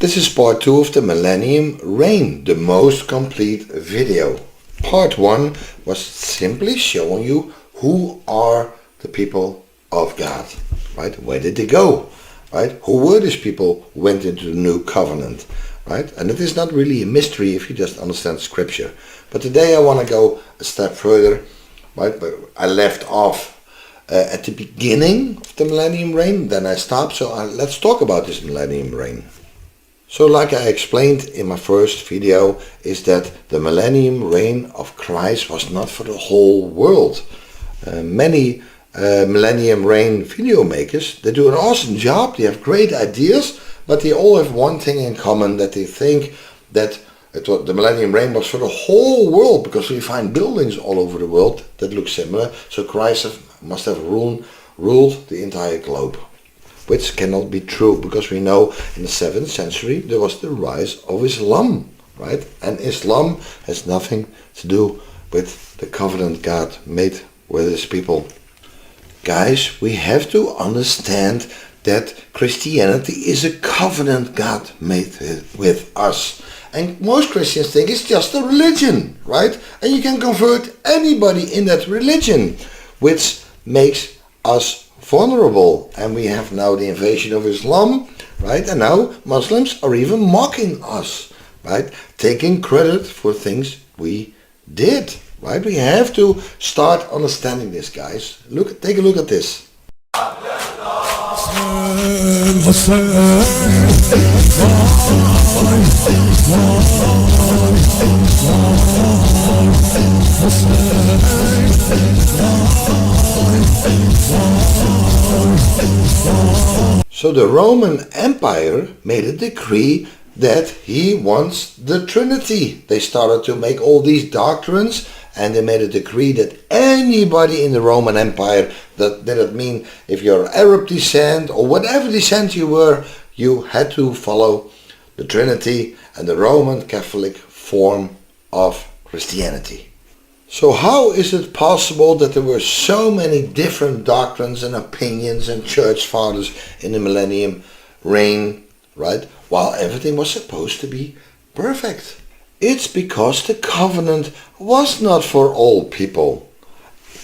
This is part 2 of the Millennium Reign, the most complete video. Part 1 was simply showing you who are the people of God, right? Where did they go, right? Who were these people who went into the new covenant, right? And it is not really a mystery if you just understand scripture. But today I want to go a step further, right? But I left off at the beginning of the Millennium Reign, then I stopped, so let's talk about this Millennium Reign. So like I explained in my first video, is that the Millennium Reign of Christ was not for the whole world. Many Millennium Reign video makers, they do an awesome job, they have great ideas, but they all have one thing in common, that they think that the Millennium Reign was for the whole world, because we find buildings all over the world that look similar, so Christ must have ruled the entire globe. Which cannot be true, because we know in the 7th century there was the rise of Islam, right? And Islam has nothing to do with the covenant God made with his people. Guys, we have to understand that Christianity is a covenant God made with us. And most Christians think it's just a religion, right? And you can convert anybody in that religion, which makes us vulnerable. And we have now the invasion of Islam, right? And now Muslims are even mocking us, right? Taking credit for things we did, right? We have to start understanding this, guys. Take a look at this. So the Roman Empire made a decree that he wants the Trinity. They started to make all these doctrines, and they made a decree that anybody in the Roman Empire, that didn't mean if you're Arab descent or whatever descent you were, you had to follow the Trinity and the Roman Catholic form of Christianity. So how is it possible that there were so many different doctrines and opinions and church fathers in the Millennium Reign, right? While everything was supposed to be perfect. It's because the covenant was not for all people.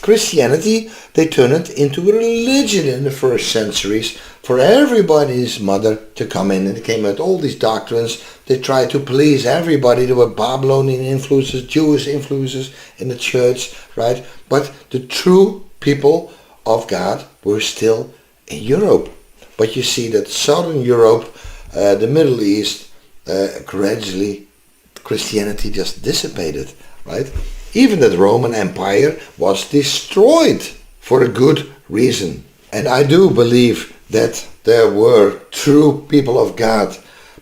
Christianity, they turned it into a religion in the first centuries for everybody's mother to come in, and they came with all these doctrines. They tried to please everybody. There were Babylonian influences, Jewish influences in the church, right? But the true people of God were still in Europe. But you see that Southern Europe, the Middle East, gradually Christianity just dissipated, right? Even the Roman Empire was destroyed for a good reason. And I do believe that there were true people of God,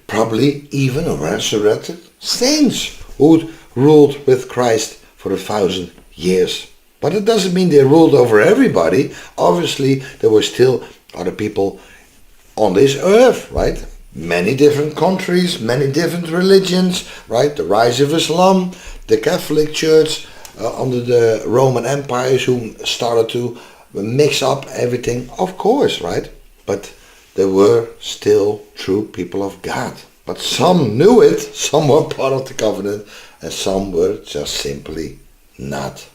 probably even resurrected saints, who ruled with Christ for 1,000 years. But it doesn't mean they ruled over everybody. Obviously, there were still other people on this earth, right? Many different countries, many different religions, right? The rise of Islam, the Catholic Church under the Roman empires, who started to mix up everything, of course, right? But there were still true people of God. But some knew it, some were part of the covenant, and some were just simply not.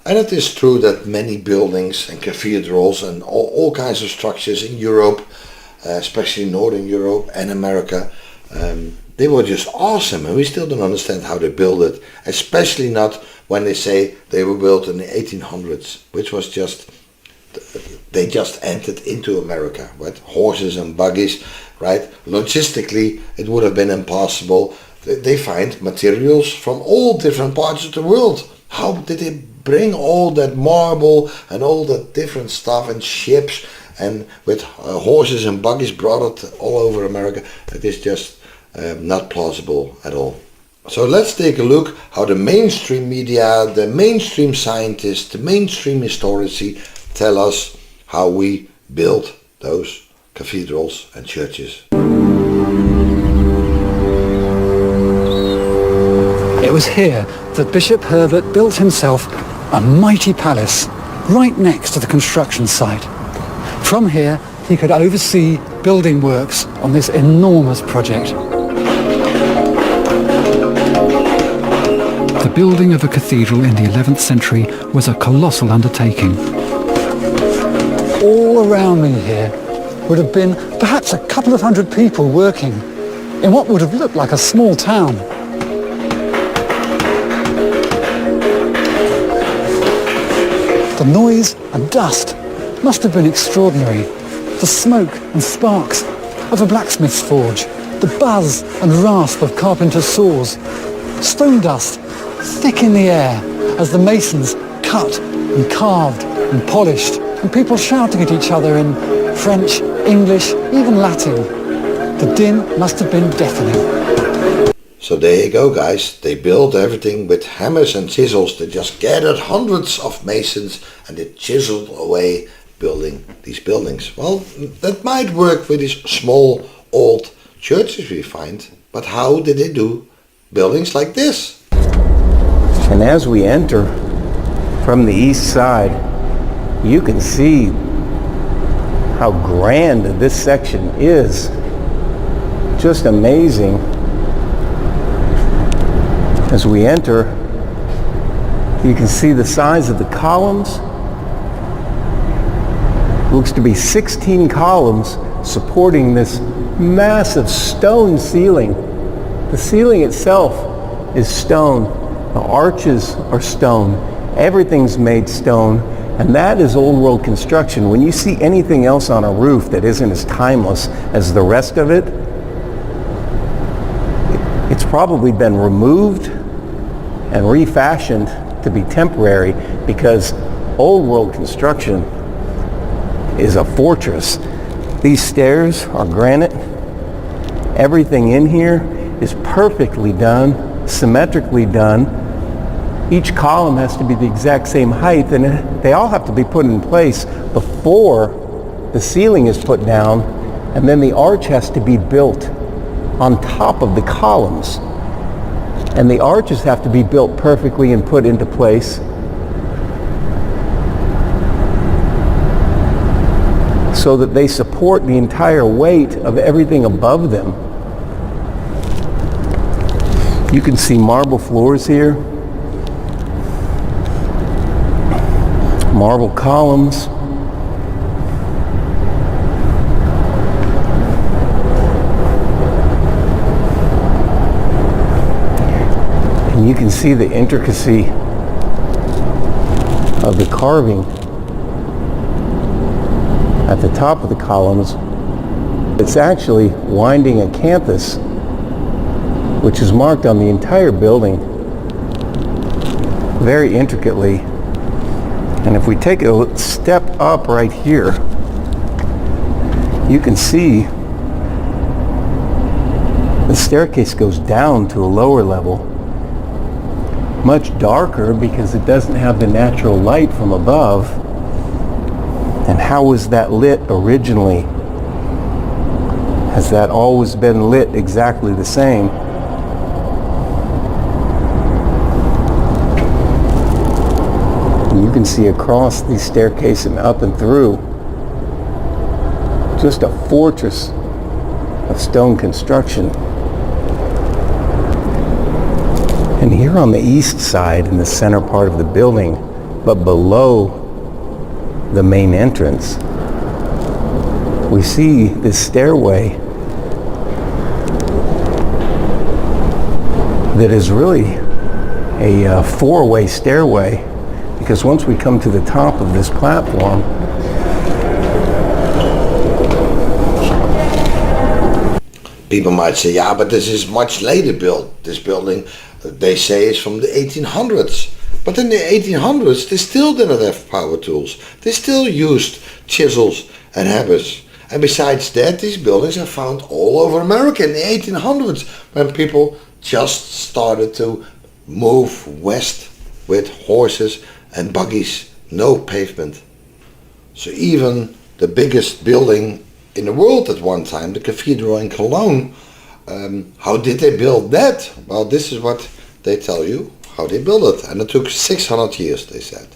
And it is true that many buildings and cathedrals and all kinds of structures in Europe, especially Northern Europe and America, they were just awesome, and we still don't understand how they built it, especially not when they say they were built in the 1800s, which was just, they just entered into America, right? Horses and buggies, right? Logistically, it would have been impossible. They find materials from all different parts of the world. How did they bring all that marble and all that different stuff and ships and with horses and buggies brought it all over America? It is just not plausible at all. So let's take a look how the mainstream media, the mainstream scientists, the mainstream historici tell us how we built those cathedrals and churches. It was here that Bishop Herbert built himself a mighty palace right next to the construction site. From here he could oversee building works on this enormous project. The building of a cathedral in the 11th century was a colossal undertaking. All around me here would have been perhaps a couple of hundred people working in what would have looked like a small town. The noise and dust must have been extraordinary. The smoke and sparks of a blacksmith's forge, the buzz and rasp of carpenter's saws, stone dust thick in the air as the masons cut and carved and polished, and people shouting at each other in French, English, even Latin. The din must have been deafening. So there you go, guys. They built everything with hammers and chisels. They just gathered hundreds of masons and they chiseled away building these buildings. Well, that might work with these small old churches we find, but how did they do buildings like this? And as we enter from the east side, you can see how grand this section is. Just amazing. As we enter, you can see the size of the columns. Looks to be 16 columns supporting this massive stone ceiling. The ceiling itself is stone. The arches are stone. Everything's made stone. And that is old world construction. When you see anything else on a roof that isn't as timeless as the rest of it, it's probably been removed and refashioned to be temporary, because old world construction is a fortress. These stairs are granite. Everything in here is perfectly done, symmetrically done. Each column has to be the exact same height, and they all have to be put in place before the ceiling is put down, and then the arch has to be built on top of the columns. And the arches have to be built perfectly and put into place. So that they support the entire weight of everything above them. You can see marble floors here, marble columns, and you can see the intricacy of the carving at the top of the columns. It's actually winding a canthus, which is marked on the entire building very intricately. And if we take a step up right here, you can see the staircase goes down to a lower level, much darker because it doesn't have the natural light from above. And how was that lit originally? Has that always been lit exactly the same? And you can see across the staircase and up and through, just a fortress of stone construction. And here on the east side, in the center part of the building, but below the main entrance, we see this stairway that is really a four-way stairway, because once we come to the top of this platform, people might say, yeah, but this is much later built. This building, they say, is from the 1800s. But in the 1800s, they still didn't have power tools. They still used chisels and hammers. And besides that, these buildings are found all over America in the 1800s, when people just started to move west with horses and buggies, no pavement. So even the biggest building in the world at one time, the cathedral in Cologne, how did they build that? Well, this is what they tell you, how they built it. And it took 600 years, they said.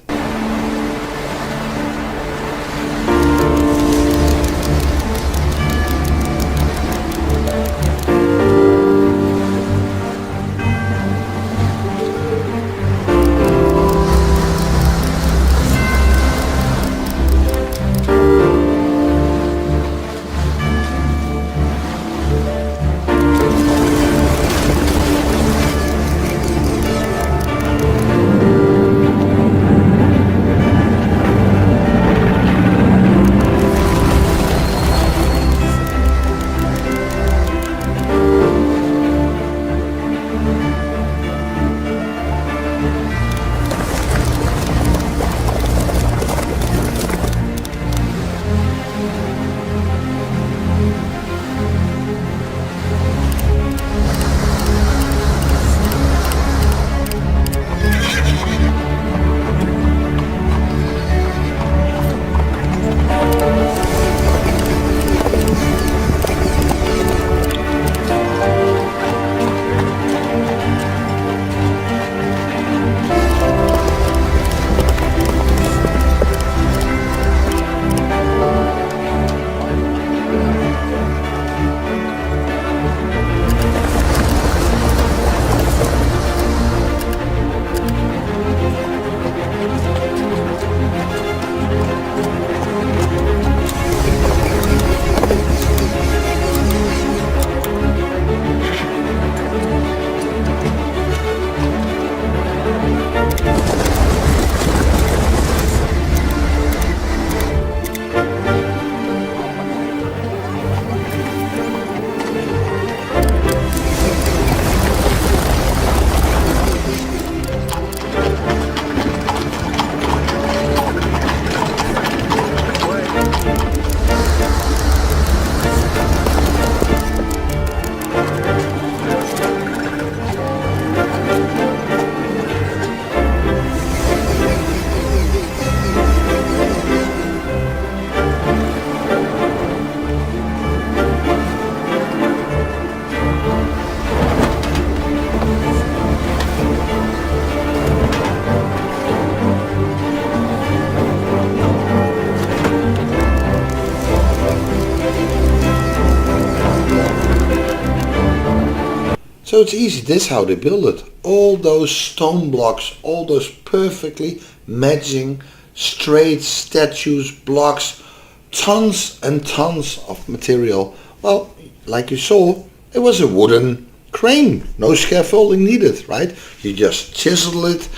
So it's easy, this is how they build it. All those stone blocks, all those perfectly matching, straight statues, blocks, tons and tons of material. Well, like you saw, it was a wooden crane, no scaffolding needed, right? You just chisel it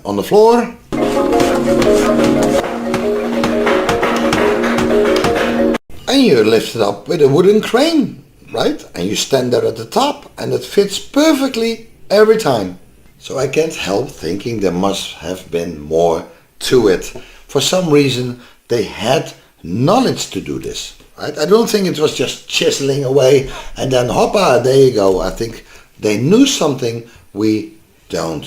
on the floor. And you lift it up with a wooden crane, right? And you stand there at the top and it fits perfectly every time. So I can't help thinking there must have been more to it. For some reason they had knowledge to do this, right? I don't think it was just chiseling away and then hoppa, there you go. I think they knew something we don't.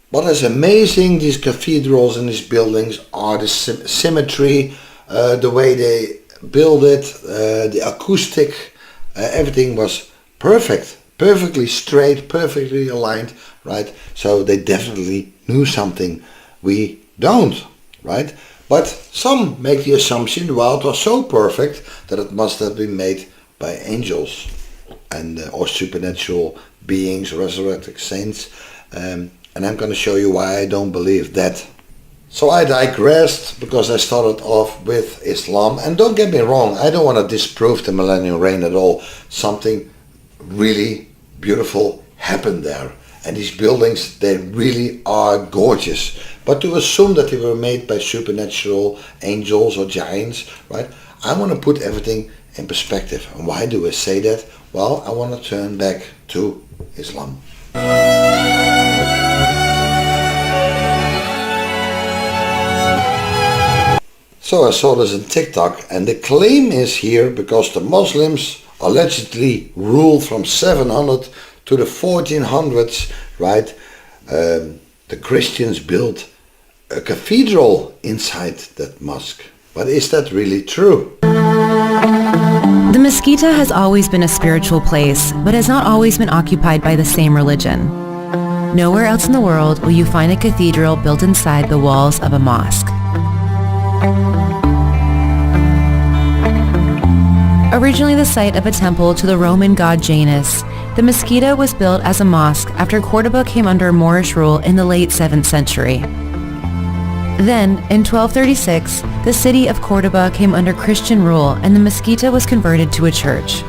What is amazing, these cathedrals and these buildings, are the symmetry, the way they build it, the acoustic, everything was perfect, perfectly straight, perfectly aligned, right? So they definitely knew something we don't, right? But some make the assumption, well, it was so perfect that it must have been made by angels and or supernatural beings, resurrected saints, and I'm going to show you why I don't believe that. So I digressed because I started off with Islam, and don't get me wrong, I don't want to disprove the millennial reign at all. Something really beautiful happened there, and these buildings, they really are gorgeous. But to assume that they were made by supernatural angels or giants, right? I want to put everything in perspective. And why do I say that? Well, I want to turn back to Islam. So I saw this on TikTok, and the claim is here because the Muslims allegedly ruled from 700 to the 1400s, right? The Christians built a cathedral inside that mosque. But is that really true? The Mesquita has always been a spiritual place, but has not always been occupied by the same religion. Nowhere else in the world will you find a cathedral built inside the walls of a mosque. Originally the site of a temple to the Roman god Janus, the Mesquita was built as a mosque after Cordoba came under Moorish rule in the late 7th century. Then, in 1236, the city of Cordoba came under Christian rule and the Mesquita was converted to a church.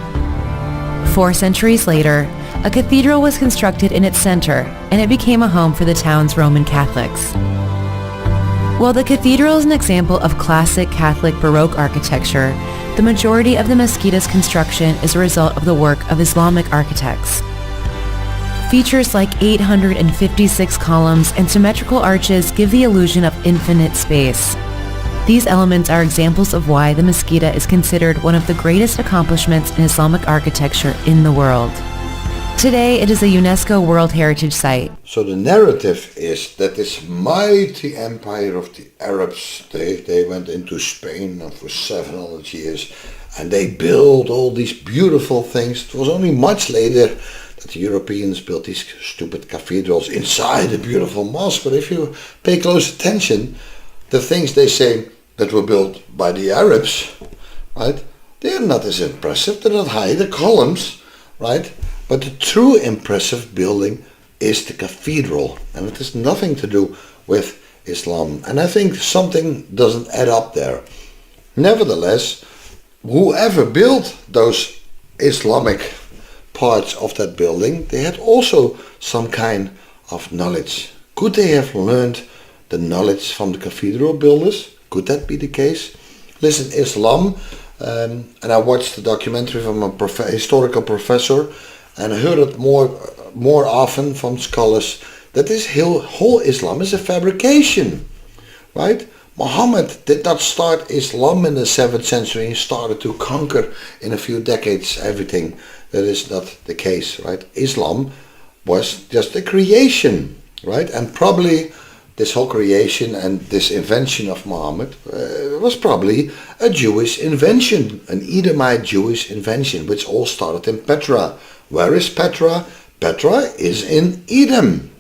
4 centuries later, a cathedral was constructed in its center and it became a home for the town's Roman Catholics. While the cathedral is an example of classic Catholic Baroque architecture, the majority of the Mesquita's construction is a result of the work of Islamic architects. Features like 856 columns and symmetrical arches give the illusion of infinite space. These elements are examples of why the Mesquita is considered one of the greatest accomplishments in Islamic architecture in the world. Today, it is a UNESCO World Heritage Site. So the narrative is that this mighty empire of the Arabs, they went into Spain for 700 years and they built all these beautiful things. It was only much later that the Europeans built these stupid cathedrals inside a beautiful mosque. But if you pay close attention, the things they say that were built by the Arabs, right, they're not as impressive, they're not high, the columns, right? But the true impressive building is the cathedral, and it has nothing to do with Islam. And I think something doesn't add up there. Nevertheless, whoever built those Islamic parts of that building, they had also some kind of knowledge. Could they have learned the knowledge from the cathedral builders? Could that be the case? Listen, Islam, and I watched the documentary from a historical professor, and I heard it more often from scholars, that this whole Islam is a fabrication, right? Muhammad did not start Islam in the 7th century. He started to conquer in a few decades everything. That is not the case, right? Islam was just a creation, right? And probably this whole creation and this invention of Muhammad was probably a Jewish invention, an Edomite Jewish invention, which all started in Petra. Where is Petra? Petra is in Edom,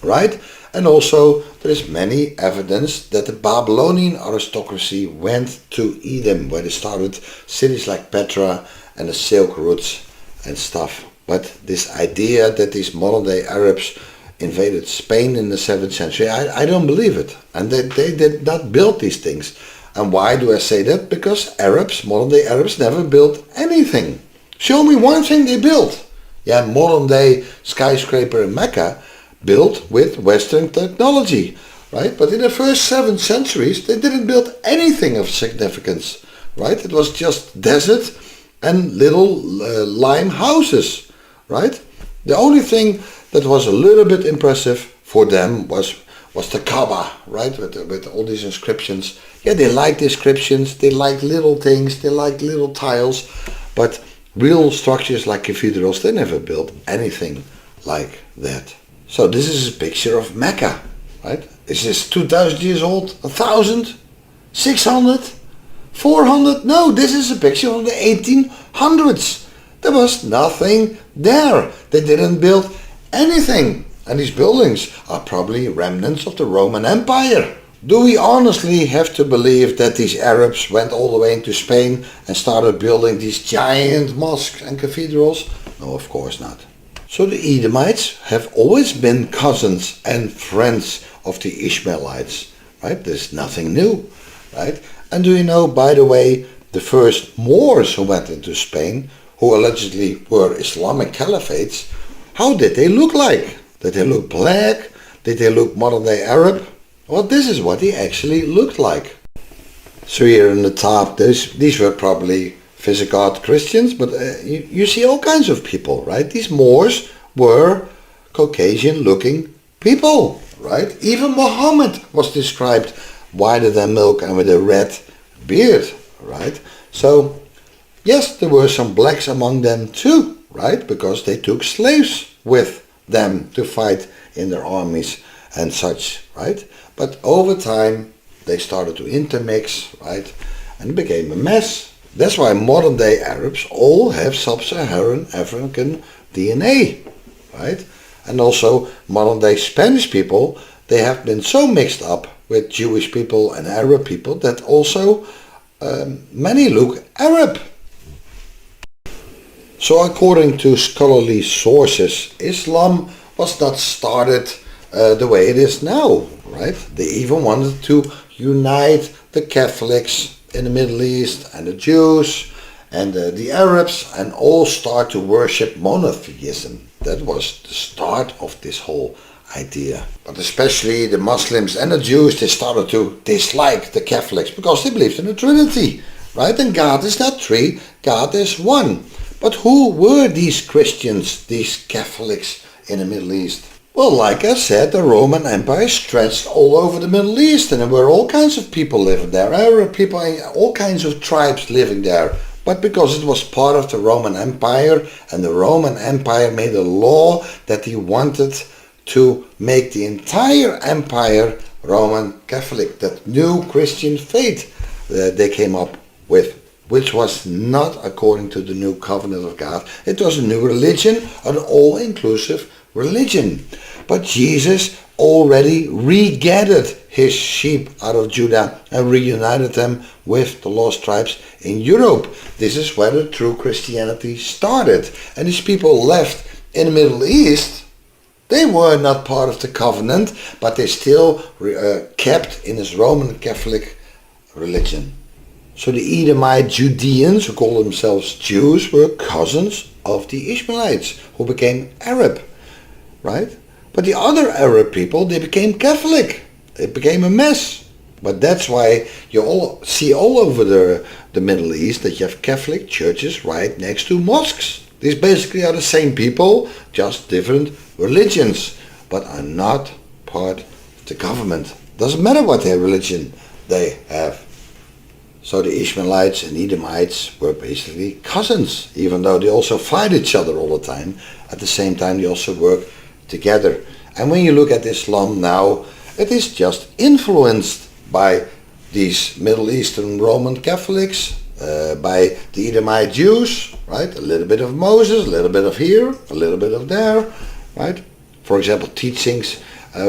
right? And also there is many evidence that the Babylonian aristocracy went to Edom, where they started cities like Petra and the Silk routes and stuff. But this idea that these modern day Arabs invaded Spain in the 7th century, I don't believe it. And they did not build these things. And why do I say that? Because Arabs, modern day Arabs, never built anything. Show me one thing they built. Yeah, modern day skyscraper in Mecca built with Western technology, right? But in the first 7 centuries, they didn't build anything of significance, right? It was just desert and little lime houses, right? The only thing that was a little bit impressive for them was the Kaaba, right? With all these inscriptions. Yeah, they liked inscriptions, they liked little things, they liked little tiles, but real structures like cathedrals, they never built anything like that. So this is a picture of Mecca, right? Is this 2,000 years old? 1,000? 600? 400? No, this is a picture of the 1800s. There was nothing there. They didn't build anything. And these buildings are probably remnants of the Roman Empire. Do we honestly have to believe that these Arabs went all the way into Spain and started building these giant mosques and cathedrals? No, of course not. So the Edomites have always been cousins and friends of the Ishmaelites, right? There's nothing new, right? And do you know, by the way, the first Moors who went into Spain, who allegedly were Islamic caliphates, how did they look like? Did they look black? Did they look modern day Arab? Well, this is what he actually looked like. So here in the top, these were probably Visigoth Christians, but you see all kinds of people, right? These Moors were Caucasian-looking people, right? Even Muhammad was described whiter than milk and with a red beard, right? So, yes, there were some blacks among them too, right? Because they took slaves with them to fight in their armies and such, right? But over time, they started to intermix, right? And it became a mess. That's why modern day Arabs all have sub-Saharan African DNA, right? And also modern day Spanish people, they have been so mixed up with Jewish people and Arab people that also many look Arab. So according to scholarly sources, Islam was not started the way it is now, right? They even wanted to unite the Catholics in the Middle East and the Jews and the Arabs and all start to worship monotheism. That was the start of this whole idea. But especially the Muslims and the Jews, they started to dislike the Catholics because they believed in the Trinity, right? And God is not three, God is one. But who were these Christians, these Catholics in the Middle East? Well, like I said, the Roman Empire stretched all over the Middle East and there were all kinds of people living there. Arab people, all kinds of tribes living there. But because it was part of the Roman Empire and the Roman Empire made a law that he wanted to make the entire empire Roman Catholic, that new Christian faith they came up with, which was not according to the new covenant of God. It was a new religion, an all-inclusive religion. But Jesus already regathered his sheep out of Judah and reunited them with the lost tribes in Europe. This is where the true Christianity started. And these people left in the Middle East. They were not part of the covenant, but they still kept in this Roman Catholic religion. So the Edomite Judeans, who call themselves Jews, were cousins of the Ishmaelites, who became Arab, right? But the other Arab people, they became Catholic. It became a mess. But that's why you all see all over the Middle East that you have Catholic churches right next to mosques. These basically are the same people, just different religions, but are not part of the government. Doesn't matter what their religion they have. So the Ishmaelites and Edomites were basically cousins, even though they also fight each other all the time. At the same time, they also work together. And when you look at Islam now, it is just influenced by these Middle Eastern Roman Catholics, by the Edomite Jews, right? A little bit of Moses, a little bit of here, a little bit of there, right? For example, teachings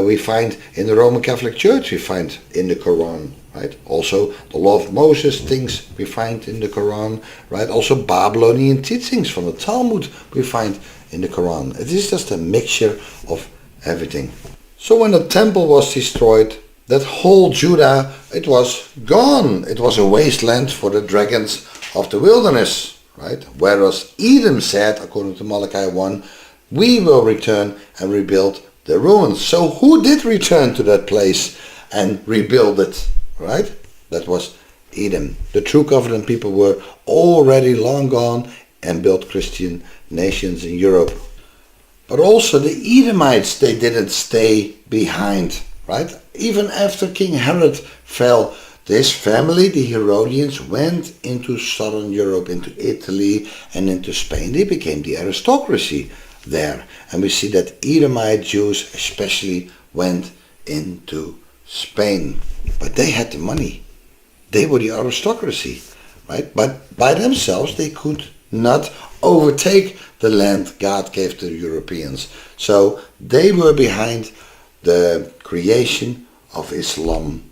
we find in the Roman Catholic Church, we find in the Quran, right? Also the law of Moses things we find in the Quran, right? Also Babylonian teachings from the Talmud we find in the Quran. It is just a mixture of everything. So when the temple was destroyed, that whole Judah, it was gone. It was a wasteland for the dragons of the wilderness, right? Whereas Edom said, according to Malachi 1, we will return and rebuild the ruins. So who did return to that place and rebuild it, right? That was Edom. The true covenant people were already long gone and built Christian nations in Europe. But also the Edomites, they didn't stay behind, right? Even after King Herod fell, this family, the Herodians, went into southern Europe, into Italy and into Spain. They became the aristocracy there. And we see that Edomite Jews especially went into Spain. But they had the money. They were the aristocracy, right? But by themselves they could not overtake the land God gave to the Europeans. So they were behind the creation of Islam,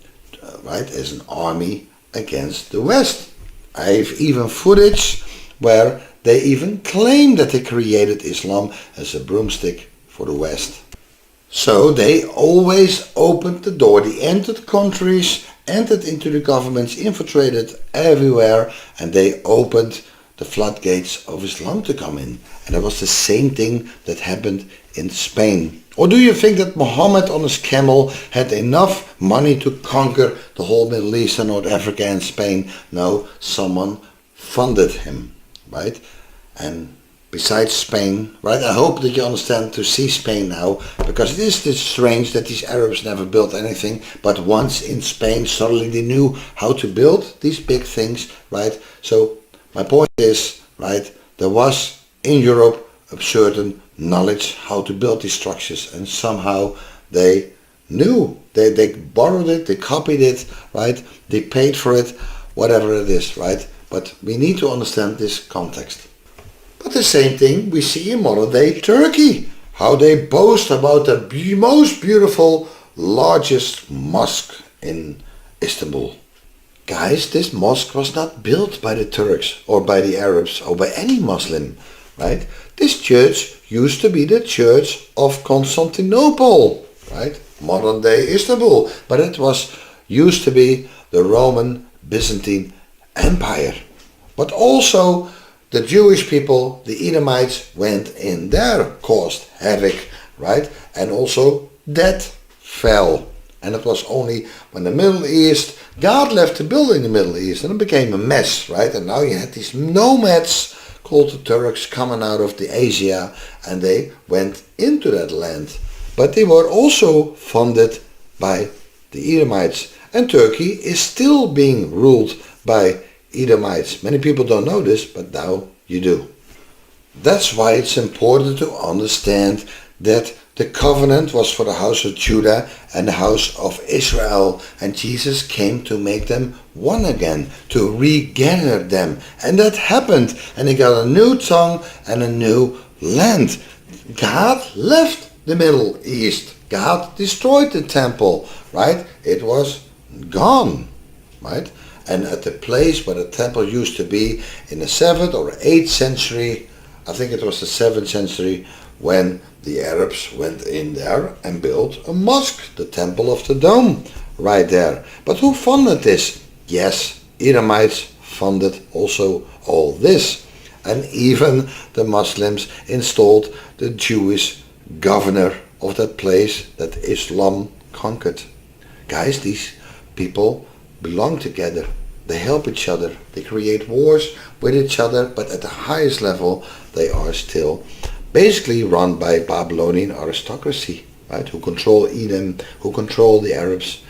right, as an army against the West. I have even footage where they even claim that they created Islam as a broomstick for the West. So they always opened the door. They entered countries, entered into the governments, infiltrated everywhere, and they opened the floodgates of Islam to come in. And that was the same thing that happened in Spain. Or do you think that Muhammad on his camel had enough money to conquer the whole Middle East and North Africa and Spain? No, someone funded him, right? And besides Spain, right, I hope that you understand to see Spain now, because it is strange that these Arabs never built anything, but once in Spain suddenly they knew how to build these big things, right? So my point is, right, there was in Europe a certain knowledge how to build these structures, and somehow they knew, they borrowed it, they copied it, right, they paid for it, whatever it is, right? But we need to understand this context. But the same thing we see in modern day Turkey, how they boast about the most beautiful, largest mosque in Istanbul. Guys, this mosque was not built by the Turks or by the Arabs or by any Muslim, right? This church used to be the church of Constantinople, right? Modern day Istanbul, but it was used to be the Roman Byzantine Empire. But also the Jewish people, the Edomites, went in there, caused havoc, right? And also that fell. And it was only when the Middle East, God left the building in the Middle East and it became a mess, right? And now you had these nomads called the Turks coming out of the Asia, and they went into that land. But they were also funded by the Edomites. And Turkey is still being ruled by Edomites. Many people don't know this, but now you do. That's why it's important to understand that the covenant was for the house of Judah and the house of Israel, and Jesus came to make them one again, to regather them. And that happened, and they got a new tongue and a new land. God left the Middle East. God destroyed the temple, right? It was gone, right? And at the place where the temple used to be in the 7th or 8th century, I think it was the 7th century, when the Arabs went in there and built a mosque, the Temple of the Dome, right there. But who funded this? Yes, Edomites funded also all this. And even the Muslims installed the Jewish governor of that place that Islam conquered. Guys, these people belong together. They help each other. They create wars with each other, but at the highest level they are still basically run by Babylonian aristocracy, right? Who control Edom, who control the Arabs.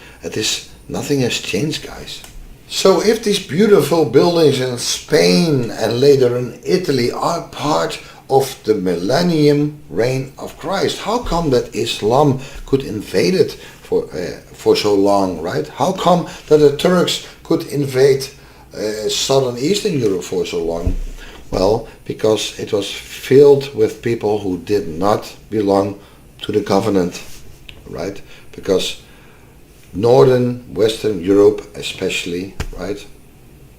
Nothing has changed, guys. So if these beautiful buildings in Spain and later in Italy are part of the millennium reign of Christ, how come that Islam could invade it for so long, right? How come that the Turks could invade southern Eastern Europe for so long? Well, because it was filled with people who did not belong to the covenant, right? Because northern, western Europe especially, right?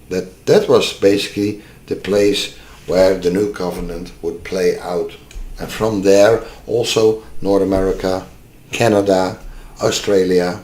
That was basically the place where the new covenant would play out, And from there also North America, Canada, Australia,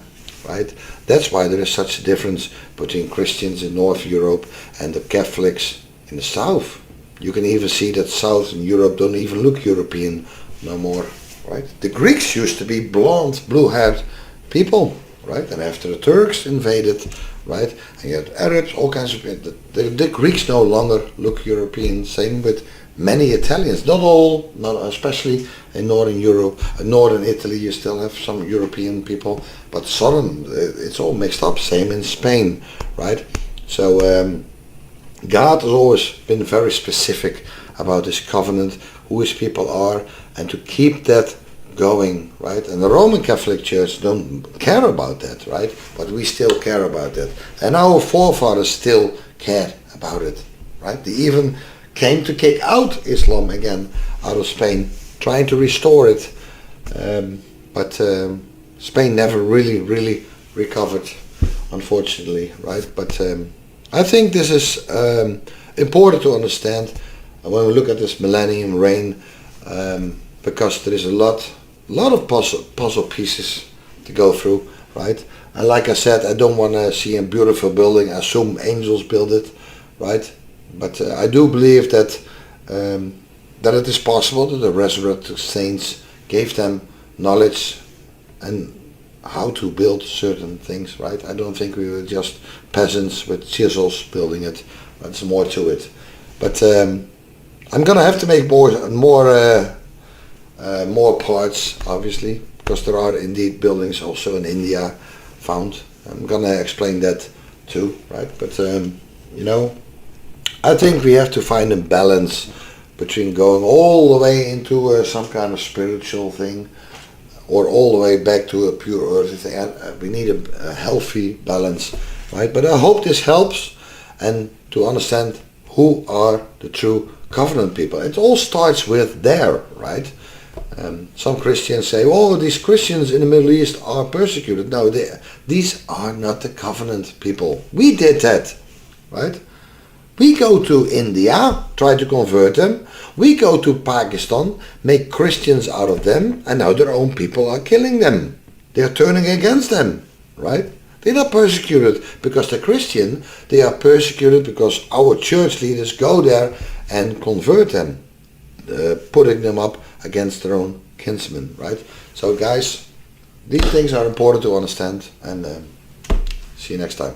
right? That's why there is such a difference between Christians in North Europe and the Catholics in the South. You can even see that Southern Europe don't even look European no more, right? The Greeks used to be blonde, blue-haired people, right? And after the Turks invaded, right? And you had Arabs, all kinds of... The Greeks no longer look European. Same with many Italians. Not all, not especially in Northern Europe. Northern Italy, you still have some European people. But Southern, it's all mixed up. Same in Spain, right? So God has always been very specific about his covenant, who his people are, and to keep that going, right? And the Roman Catholic Church don't care about that, right? But we still care about that. And our forefathers still cared about it, right? They even came to kick out Islam again out of Spain, trying to restore it. But Spain never really recovered, unfortunately, right? But I think this is important to understand when we look at this millennium reign, because there is a lot of puzzle pieces to go through, right? And like I said, I don't want to see a beautiful building, I assume angels build it, right? But I do believe that that it is possible that the resurrected saints gave them knowledge and how to build certain things, right? I don't think we were just peasants with chisels building it. There's more to it. But I'm gonna have to make more parts, obviously, because there are indeed buildings also in India found. I'm gonna explain that too, right? But you know, I think we have to find a balance between going all the way into some kind of spiritual thing, or all the way back to a pure earthly thing. We need a healthy balance, right? But I hope this helps, and to understand who are the true covenant people. It all starts with there, right? Some Christians say, oh, these Christians in the Middle East are persecuted. No, these are not the covenant people. We did that, right? We go to India, try to convert them. We go to Pakistan, make Christians out of them, and now their own people are killing them. They are turning against them, right? They're not persecuted because they're Christian. They are persecuted because our church leaders go there and convert them, putting them up against their own kinsmen, right? So guys, these things are important to understand, and see you next time.